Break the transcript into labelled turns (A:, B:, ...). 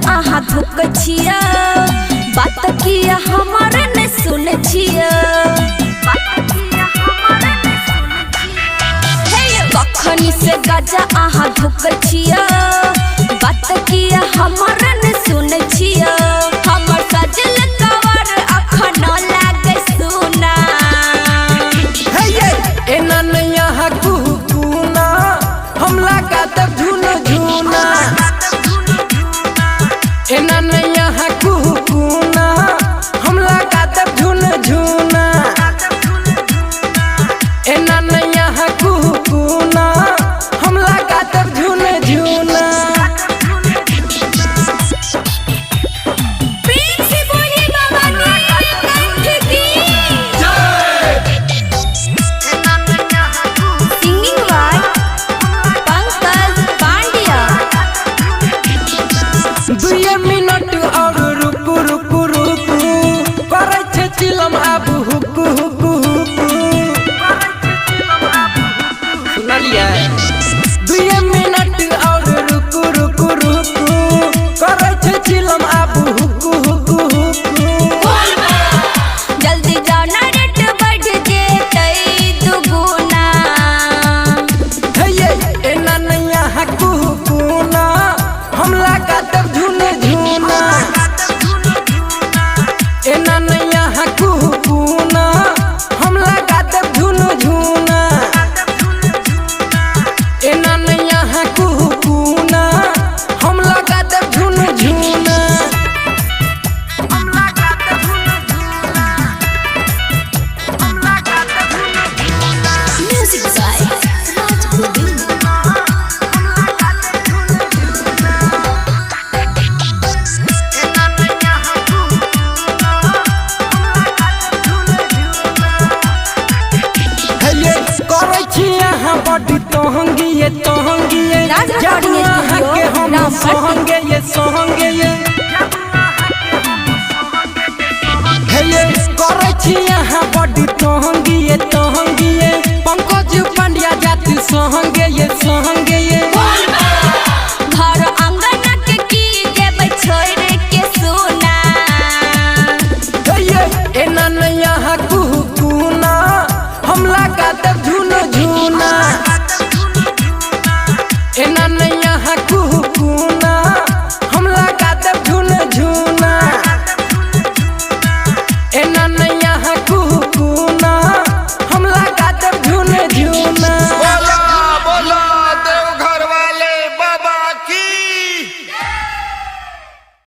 A: आहा धुक छिया बात किया हमारे ने सुन छिया कखनी से गजा आहा धुक छिया बात किया हमारे ने सुन छिया हमर सजल कवर अखन लागे सुना
B: एना नैया कुकुना हम लगा तब झून झूना एना नैया कुकुना हम लगा तब झून झूना एना नैया कुकुना हम लगा तब झून झूना मिनट और रुकू रुकू रुकू करे छे चिलम आबू हुकू हुकू हुकू सुनलिए 2 मिनट और रुकू रुकू रुकू करे छे चिलम आबू हुकू हुकू हुकू
A: जल्दी जाओ ना रेट बढ़ जेतै दुगुना
B: एना नैया कुकुना हम लगा तब झून झूना एना नैया कुकुना हम लगा तब झून झूना एना नैया कुकुना हम लगा तब झून झूना
A: म्यूजिक बाय राज गोविंद
B: बड़ी तोहंगिए तोहंगिए के हम सोहंगे ये सोहंगे ये करे छी यहाँ बड़ी तोहंगिए तोहंगिए पंकज पांड्या जाति सोहंगे ये सोहंगे ये
A: घर अंगना के की देबै छोड़ के सोना
B: एना नैया कुकुना हम लगा तब झून झूना एना